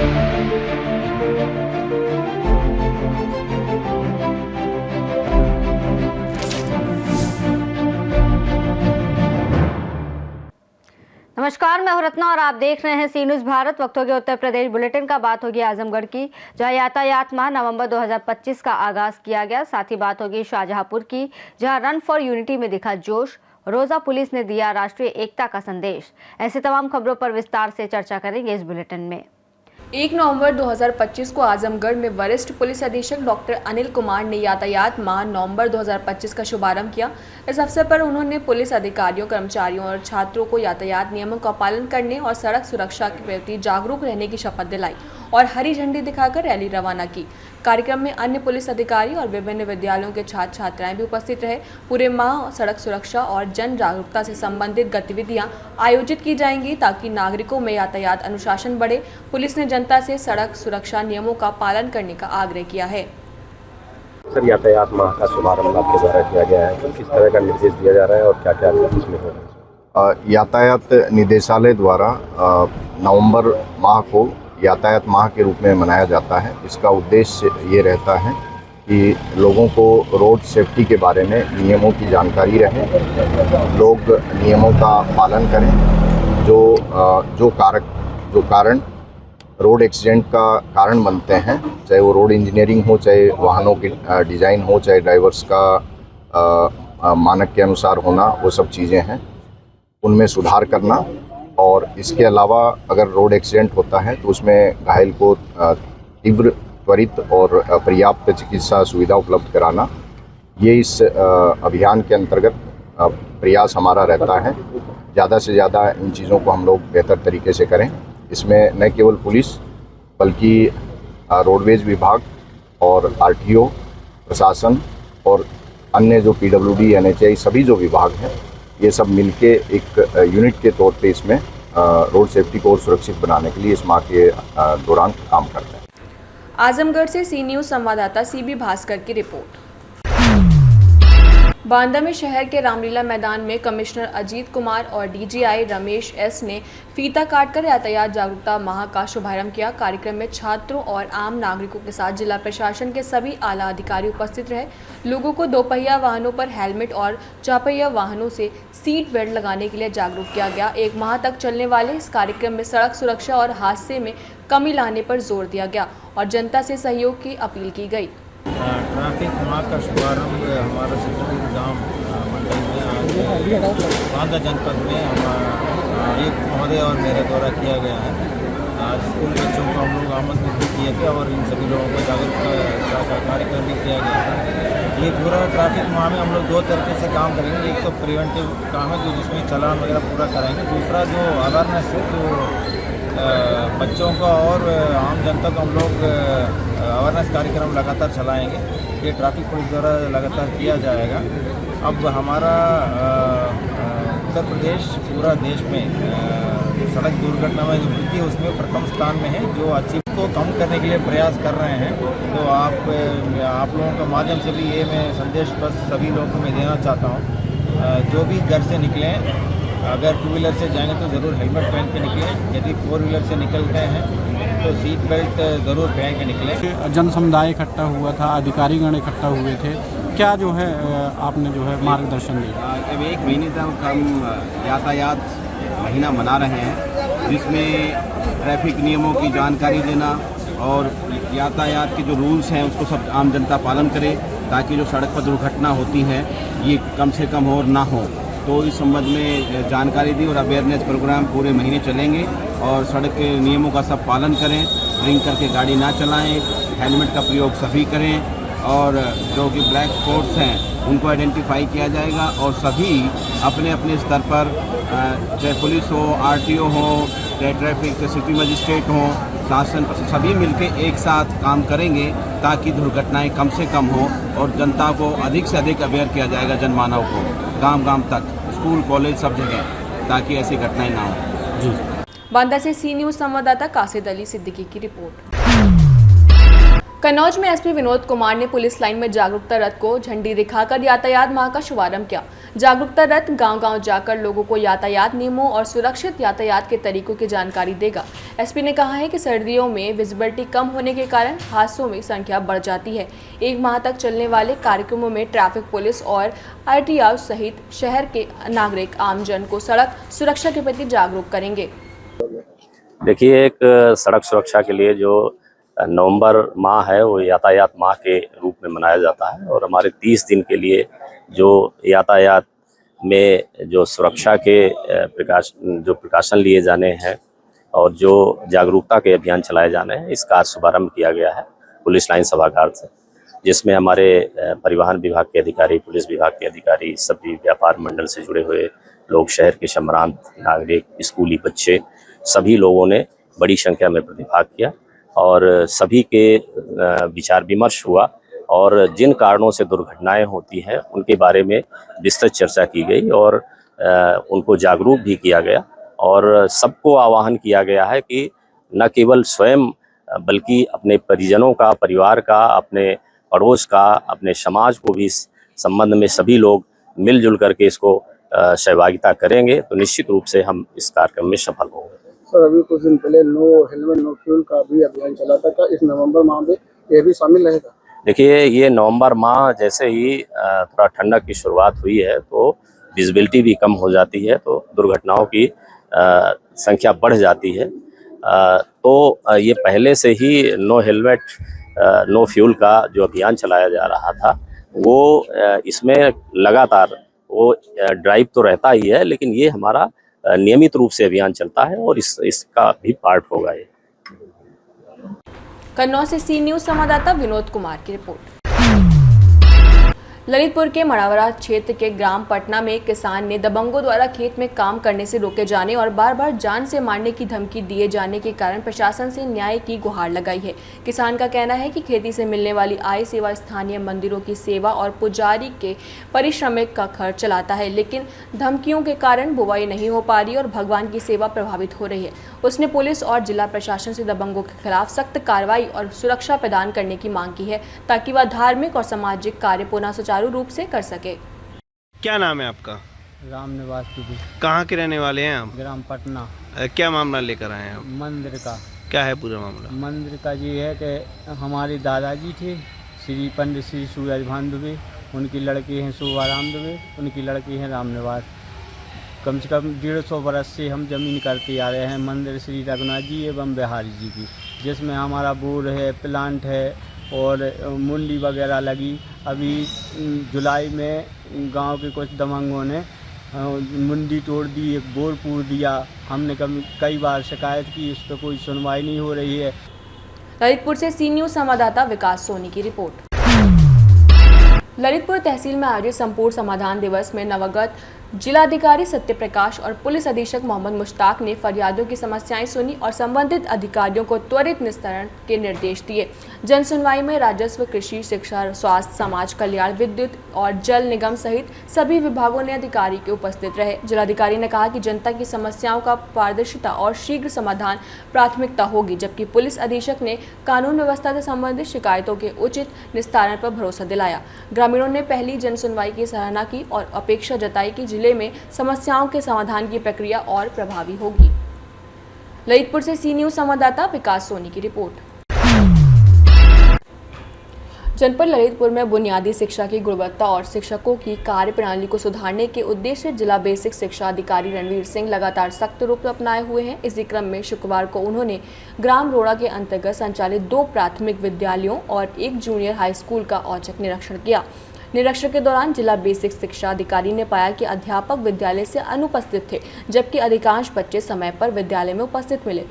नमस्कार, मैं हूं रत्ना और आप देख रहे हैं सी न्यूज़ भारत। वक्त हो गया उत्तर प्रदेश बुलेटिन का। बात होगी आजमगढ़ की, जहां यातायात माह नवंबर 2025 का आगाज किया गया। साथ ही बात होगी शाहजहांपुर की, जहां रन फॉर यूनिटी में दिखा जोश। रोजा पुलिस ने दिया राष्ट्रीय एकता का संदेश। ऐसी तमाम खबरों पर विस्तार से चर्चा करेंगे इस बुलेटिन में। 1 नवंबर 2025 को आजमगढ़ में वरिष्ठ पुलिस अधीक्षक डॉक्टर अनिल कुमार ने यातायात माह नवंबर 2025 का शुभारंभ किया। इस अवसर पर उन्होंने पुलिस अधिकारियों, कर्मचारियों और छात्रों को यातायात नियमों का पालन करने और सड़क सुरक्षा के प्रति जागरूक रहने की शपथ दिलाई और हरी झंडी दिखाकर रैली रवाना की। कार्यक्रम में अन्य पुलिस अधिकारी और विभिन्न विद्यालयों के छात्र छात्राएं भी उपस्थित रहे। पूरे माह सड़क सुरक्षा और जन जागरूकता से संबंधित गतिविधियां आयोजित की जाएंगी ताकि नागरिकों में यातायात अनुशासन बढ़े। पुलिस ने जनता से सड़क सुरक्षा नियमों का पालन करने का आग्रह किया है। सर, यातायात माह का शुभारंभ आपके द्वारा किया गया है, तो किस तरह का निर्देश दिया जा रहा है और क्या क्या इसमें हो रहा है? यातायात निदेशालय द्वारा नवंबर माह को यातायात माह के रूप में मनाया जाता है। इसका उद्देश्य ये रहता है कि लोगों को रोड सेफ्टी के बारे में नियमों की जानकारी रहे, लोग नियमों का पालन करें। जो कारण रोड एक्सीडेंट का कारण बनते हैं, चाहे वो रोड इंजीनियरिंग हो, चाहे वाहनों की डिज़ाइन हो, चाहे ड्राइवर्स का मानक के अनुसार होना, वो सब चीज़ें हैं, उनमें सुधार करना। और इसके अलावा अगर रोड एक्सीडेंट होता है तो उसमें घायल को तीव्र, त्वरित और पर्याप्त चिकित्सा सुविधा उपलब्ध कराना, ये इस अभियान के अंतर्गत प्रयास हमारा रहता है। ज़्यादा से ज़्यादा इन चीज़ों को हम लोग बेहतर तरीके से करें। इसमें न केवल पुलिस बल्कि रोडवेज विभाग और आरटीओ, प्रशासन और अन्य जो पीडब्ल्यूडी, एनएचआई, सभी जो विभाग हैं, ये सब मिलके एक यूनिट के तौर पे इसमें रोड सेफ्टी को और सुरक्षित बनाने के लिए इस माह के दौरान काम करते हैं। आजमगढ़ से सी न्यूज़ संवाददाता सीबी भास्कर की रिपोर्ट। बांदा में शहर के रामलीला मैदान में कमिश्नर अजीत कुमार और डीजीआई रमेश एस ने फीता काटकर यातायात जागरूकता माह का शुभारंभ किया। कार्यक्रम में छात्रों और आम नागरिकों के साथ जिला प्रशासन के सभी आला अधिकारी उपस्थित रहे। लोगों को दोपहिया वाहनों पर हेलमेट और चौपहिया वाहनों से सीट बेल्ट लगाने के लिए जागरूक किया गया। 1 माह तक चलने वाले इस कार्यक्रम में सड़क सुरक्षा और हादसे में कमी लाने पर जोर दिया गया और जनता से सहयोग की अपील की गई। ट्रैफिक माह का शुभारंभ हमारा सिद्धपुर गाँव मंडल में आज बांदा जनपद में एक महोदय और मेरे द्वारा किया गया है। आज स्कूल बच्चों को हम लोग आमंत्रित भी किए थे और इन सभी लोगों को जागरूकता का कार्यक्रम भी किया गया था। ये पूरा ट्रैफिक माह में हम लोग 2 तरीके से काम करेंगे। एक तो प्रिवेंटिव काम है, जो जिसमें चालान वगैरह पूरा कराएंगे। दूसरा जो अवेयरनेस है, जो बच्चों का और आम जनता को हम लोग अवेयरनेस कार्यक्रम लगातार चलाएंगे। ये ट्रैफिक पुलिस द्वारा लगातार किया जाएगा। अब हमारा उत्तर प्रदेश पूरा देश में सड़क दुर्घटना में जो वृद्धि है उसमें प्रथम स्थान में है, जो अच्छी को कम करने के लिए प्रयास कर रहे हैं। तो आप लोगों के माध्यम से भी ये मैं संदेश बस सभी लोगों को मैं देना चाहता हूँ। जो भी घर से निकलें, अगर 2 व्हीलर से जाएंगे तो ज़रूर हेलमेट पहन के निकलें। यदि 4 व्हीलर से निकलते हैं तो सीट बेल्ट ज़रूर पहन के निकलें। जन समुदाय इकट्ठा हुआ था, अधिकारीगण इकट्ठा हुए थे, क्या जो है आपने जो है मार्गदर्शन दिया? अब 1 महीने तक हम यातायात महीना मना रहे हैं, जिसमें ट्रैफिक नियमों की जानकारी देना और यातायात के जो रूल्स हैं उसको सब आम जनता पालन करे, ताकि जो सड़क पर दुर्घटना होती हैं ये कम से कम और ना हो। तो इस संबंध में जानकारी दी और अवेयरनेस प्रोग्राम पूरे महीने चलेंगे और सड़क के नियमों का सब पालन करें, ड्रिंक करके गाड़ी ना चलाएं, हेलमेट का प्रयोग सभी करें और जो कि ब्लैक स्पॉट्स हैं उनको आइडेंटिफाई किया जाएगा और सभी अपने अपने स्तर पर चाहे पुलिस हो, आरटीओ हो, चाहे ट्रैफिक सिटी मजिस्ट्रेट हो, शासन, सभी मिलकर एक साथ काम करेंगे ताकि दुर्घटनाएं कम से कम हो और जनता को अधिक से अधिक अवेयर किया जाएगा, जनमानव को गांव गांव तक, स्कूल कॉलेज सब जगह, ताकि ऐसी घटनाएं ना हो। जी। बांदा से सी न्यूज़ संवाददाता कासिद अली सिद्दीकी की रिपोर्ट। कन्नौज में एसपी विनोद कुमार ने पुलिस लाइन में जागरूकता रथ को झंडी दिखाकर यातायात माह का शुभारंभ किया। जागरूकता रथ गांव-गांव जाकर लोगों को यातायात नियमों और सुरक्षित यातायात के तरीकों की जानकारी देगा। एसपी ने कहा है कि सर्दियों में विजिबिलिटी कम होने के कारण हादसों में संख्या बढ़ जाती है। 1 माह तक चलने वाले कार्यक्रमों में ट्रैफिक पुलिस और आरटीआई सहित शहर के नागरिक आमजन को सड़क सुरक्षा के प्रति जागरूक करेंगे। देखिए, एक सड़क सुरक्षा के लिए जो नवंबर माह है वो यातायात माह के रूप में मनाया जाता है और हमारे 30 दिन के लिए जो यातायात में जो सुरक्षा के प्रिकॉशन लिए जाने हैं और जो जागरूकता के अभियान चलाए जाने हैं, इसका आज शुभारंभ किया गया है पुलिस लाइन सभागार से, जिसमें हमारे परिवहन विभाग के अधिकारी, पुलिस विभाग के अधिकारी, सभी व्यापार मंडल से जुड़े हुए लोग, शहर के सम्रांत नागरिक, स्कूली बच्चे, सभी लोगों ने बड़ी संख्या में प्रतिभाग किया और सभी के विचार विमर्श हुआ और जिन कारणों से दुर्घटनाएं होती हैं उनके बारे में विस्तृत चर्चा की गई और उनको जागरूक भी किया गया और सबको आह्वान किया गया है कि न केवल स्वयं बल्कि अपने परिजनों का, परिवार का, अपने पड़ोस का, अपने समाज को भी इस संबंध में सभी लोग मिलजुल करके इसको सहभागिता करेंगे तो निश्चित रूप से हम इस कार्यक्रम में सफल होंगे। सर, अभी कुछ दिन पहले नो हेलमेट नो फ्यूल का भी अभियान चला था, क्या इस नवंबर माह में ये भी शामिल रहेगा? देखिए, ये नवंबर माह जैसे ही थोड़ा ठंडक की शुरुआत हुई है तो विजिबिलिटी भी कम हो जाती है, तो दुर्घटनाओं की संख्या बढ़ जाती है। तो ये पहले से ही नो हेलमेट नो फ्यूल का जो अभियान चलाया जा रहा था वो इसमें लगातार वो ड्राइव तो रहता ही है, लेकिन ये हमारा नियमित रूप से अभियान चलता है और इसका भी पार्ट होगा ये। कन्नौज से सी न्यूज संवाददाता विनोद कुमार की रिपोर्ट। ललितपुर के मड़ावरा क्षेत्र के ग्राम पटना में एक किसान ने दबंगों द्वारा खेत में काम करने से रोके जाने और बार बार जान से मारने की धमकी दिए जाने के कारण प्रशासन से न्याय की गुहार लगाई है। किसान का कहना है कि खेती से मिलने वाली आय सेवा स्थानीय मंदिरों की सेवा और पुजारी के पारिश्रमिक का खर्च चलाता है, लेकिन धमकियों के कारण बुवाई नहीं हो पा रही और भगवान की सेवा प्रभावित हो रही है। उसने पुलिस और जिला प्रशासन से दबंगों के खिलाफ सख्त कार्रवाई और सुरक्षा प्रदान करने की मांग की है ताकि वह धार्मिक और सामाजिक कार्य पुनः सुचारू रूप से कर सके। क्या नाम है आपका? राम निवास जी, कहाँ के रहने वाले हैं आप? ग्राम पटना। क्या मामला लेकर आए हैं आप? मंदिर का। क्या है पूरा मामला? मंदिर का ये है कि हमारे दादाजी थे श्री पंडित श्री सूरजभान दुबे, उनकी लड़की हैं शोभाराम दुबे, उनकी लड़की हैं राम निवास। कम से कम 150 बरस से हम जमीन करते आ रहे हैं मंदिर श्री रघुनाथ जी एवं बिहारी जी की, जिसमें हमारा बोर है, प्लांट है और मुंडी वगैरह लगी। अभी जुलाई में गांव के कुछ दबंगों ने मुंडी तोड़ दी, एक बोर पूर दिया। हमने कई बार शिकायत की, इस पर कोई सुनवाई नहीं हो रही है। ललितपुर से सी न्यूज संवाददाता विकास सोनी की रिपोर्ट। ललितपुर तहसील में आयोजित संपूर्ण समाधान दिवस में नवागत जिलाधिकारी सत्यप्रकाश और पुलिस अधीक्षक मोहम्मद मुश्ताक ने फरियादियों की समस्याएं सुनी और संबंधित अधिकारियों को त्वरित निस्तारण के निर्देश दिए। जन सुनवाई में राजस्व, कृषि, शिक्षा, स्वास्थ्य, समाज कल्याण, विद्युत और जल निगम सहित सभी विभागों ने अधिकारी के उपस्थित रहे। जिलाधिकारी ने कहा कि जनता की समस्याओं का पारदर्शिता और शीघ्र समाधान प्राथमिकता होगी, जबकि पुलिस अधीक्षक ने कानून व्यवस्था से संबंधित शिकायतों के उचित निस्तारण पर भरोसा दिलाया। ग्रामीणों ने पहली जन सुनवाई की सराहना की और अपेक्षा जताई कि जिले में समस्याओं के समाधान की प्रक्रिया और प्रभावी होगी। ललितपुर से सी न्यूज संवाददाता विकास सोनी की रिपोर्ट। जनपद ललितपुर में बुनियादी शिक्षा की गुणवत्ता और शिक्षकों की कार्यप्रणाली को सुधारने के उद्देश्य से जिला बेसिक शिक्षा अधिकारी रणवीर सिंह लगातार सख्त रूप अपनाए हुए हैं। इसी क्रम में शुक्रवार को उन्होंने ग्राम रोड़ा के अंतर्गत संचालित 2 प्राथमिक विद्यालयों और 1 जूनियर हाई स्कूल का औचक निरीक्षण किया। निरीक्षण के दौरान जिला बेसिक शिक्षा अधिकारी ने पाया कि अध्यापक विद्यालय से अनुपस्थित थे, जबकि अधिकांश बच्चे समय पर विद्यालय में उपस्थित मिले।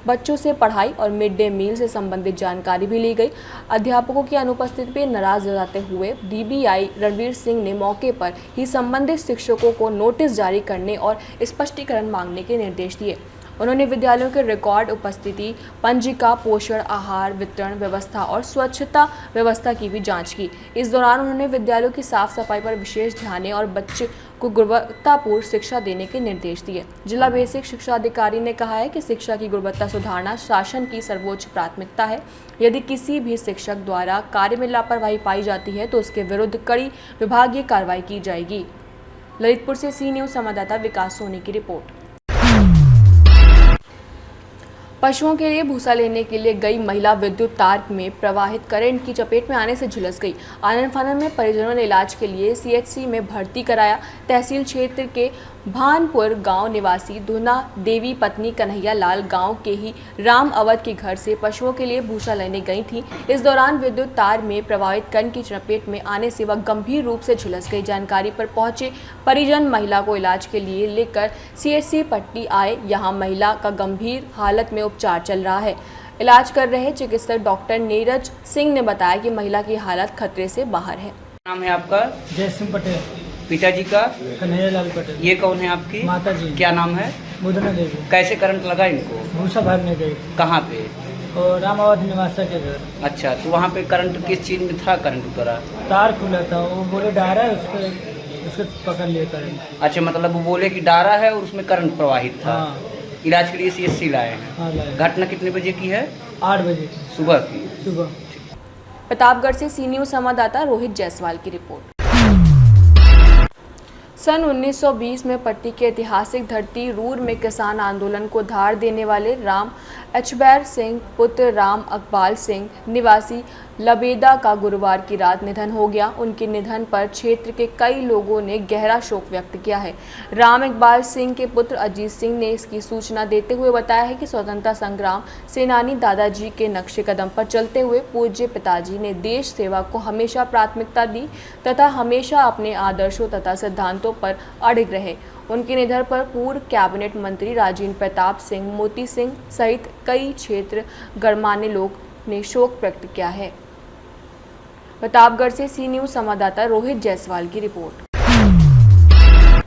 बच्चों से पढ़ाई और मिड डे मील से संबंधित जानकारी भी ली गई। अध्यापकों की अनुपस्थिति पर नाराज जताते हुए डीबीआई रणवीर सिंह ने मौके पर ही संबंधित शिक्षकों को नोटिस जारी करने और स्पष्टीकरण मांगने के निर्देश दिए। उन्होंने विद्यालयों के रिकॉर्ड उपस्थिति, पंजिका, पोषण आहार वितरण व्यवस्था और स्वच्छता व्यवस्था की भी जांच की। इस दौरान उन्होंने विद्यालयों की साफ सफाई पर विशेष ध्यान देने और बच्चे को गुणवत्तापूर्ण शिक्षा देने के निर्देश दिए। जिला बेसिक शिक्षा अधिकारी ने कहा है कि शिक्षा की गुणवत्ता सुधारना शासन की सर्वोच्च प्राथमिकता है। यदि किसी भी शिक्षक द्वारा कार्य में लापरवाही पाई जाती है तो उसके विरुद्ध कड़ी विभागीय कार्रवाई की जाएगी। ललितपुर से सी न्यूज़ संवाददाता विकास सोनी की रिपोर्ट। पशुओं के लिए भूसा लेने के लिए गई महिला विद्युत तार में प्रवाहित करंट की चपेट में आने से झुलस गई। आनन फानन में परिजनों ने इलाज के लिए सीएचसी में भर्ती कराया। तहसील क्षेत्र के भानपुर गांव निवासी दुना देवी पत्नी कन्हैया लाल गांव के ही राम अवध के घर से पशुओं के लिए भूसा लेने गई थी। इस दौरान विद्युत तार में प्रवाहित करंट की चपेट में आने से वह गंभीर रूप से झुलस गई। जानकारी पर पहुंचे परिजन महिला को इलाज के लिए लेकर सीएचसी पट्टी आए। यहां महिला का गंभीर हालत में उपचार चल रहा है। इलाज कर रहे चिकित्सक डॉक्टर नीरज सिंह ने बताया कि महिला की हालत खतरे से बाहर है। नाम है आपका? जय सिंह पटेल। पिताजी का? कन्हैया लाल पटेल। ये कौन है आपकी? माता जी। क्या नाम है? मुदना देवी। कैसे करंट लगा इनको? भूसा भरने गई। कहाँ पे? और रामावत निवासा के घर। अच्छा, तो वहाँ पे करंट किस चीज में था? करंट उतरा? तार खुला था, वो बोले डारा है, उसको पकड़ लिया करंट। अच्छा, मतलब वो बोले कि डारा है और उसमें करंट प्रवाहित था। हाँ। इलाज के लिए सीएचसी लाए हैं। हाँ, लाए। घटना कितने बजे की है? 8 बजे सुबह की। सुबह। प्रतापगढ़ से सी न्यूज़ संवाददाता रोहित जायसवाल की रिपोर्ट। सन 1920 में पट्टी के ऐतिहासिक धरती रूर में किसान आंदोलन को धार देने वाले राम अचबैर सिंह पुत्र राम अकबाल सिंह निवासी लबेदा का गुरुवार की रात निधन हो गया। उनके निधन पर क्षेत्र के कई लोगों ने गहरा शोक व्यक्त किया है। राम इकबाल सिंह के पुत्र अजीत सिंह ने इसकी सूचना देते हुए बताया है कि स्वतंत्रता संग्राम सेनानी दादाजी के नक्शे कदम पर चलते हुए पूज्य पिताजी ने देश सेवा को हमेशा प्राथमिकता दी तथा हमेशा अपने आदर्शों तथा सिद्धांतों पर अडिग रहे। उनके निधन पर पूर्व कैबिनेट मंत्री राजेंद्र प्रताप सिंह मोती सिंह सहित कई क्षेत्र गणमान्य लोग ने शोक व्यक्त किया है। प्रतापगढ़ से सी न्यूज़ संवाददाता रोहित जायसवाल की रिपोर्ट।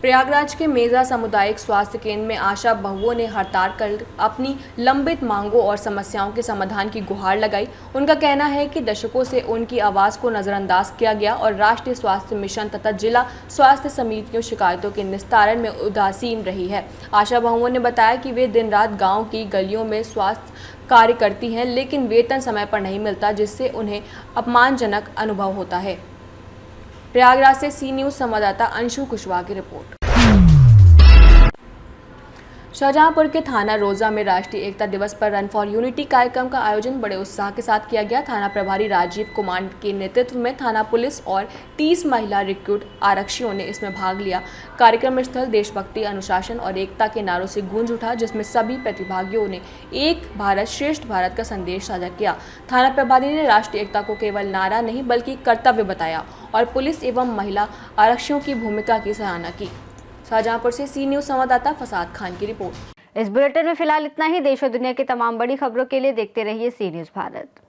प्रयागराज के मेजा सामुदायिक स्वास्थ्य केंद्र में आशा बहुओं ने हड़ताल कर अपनी लंबित मांगों और समस्याओं के समाधान की गुहार लगाई। उनका कहना है कि दशकों से उनकी आवाज़ को नज़रअंदाज किया गया और राष्ट्रीय स्वास्थ्य मिशन तथा जिला स्वास्थ्य समितियों शिकायतों के निस्तारण में उदासीन रही है। आशा बहुओं ने बताया कि वे दिन रात गाँव की गलियों में स्वास्थ्य कार्य करती हैं, लेकिन वेतन समय पर नहीं मिलता, जिससे उन्हें अपमानजनक अनुभव होता है। प्रयागराज से सी न्यूज़ संवाददाता अंशु कुशवाहा की रिपोर्ट। शाहजहांपुर के थाना रोजा में राष्ट्रीय एकता दिवस पर रन फॉर यूनिटी कार्यक्रम का आयोजन बड़े उत्साह के साथ किया गया। थाना प्रभारी राजीव कुमार के नेतृत्व में थाना पुलिस और 30 महिला रिक्रूट आरक्षियों ने इसमें भाग लिया। कार्यक्रम स्थल देशभक्ति, अनुशासन और एकता के नारों से गूंज उठा, जिसमें सभी प्रतिभागियों ने एक भारत श्रेष्ठ भारत का संदेश साझा किया। थाना प्रभारी ने राष्ट्रीय एकता को केवल नारा नहीं बल्कि कर्तव्य बताया और पुलिस एवं महिला आरक्षियों की भूमिका की सराहना की। शाहजहांपुर से सी न्यूज़ संवाददाता फसाद खान की रिपोर्ट। इस बुलेटिन में फिलहाल इतना ही। देश और दुनिया की तमाम बड़ी खबरों के लिए देखते रहिए सी न्यूज़ भारत।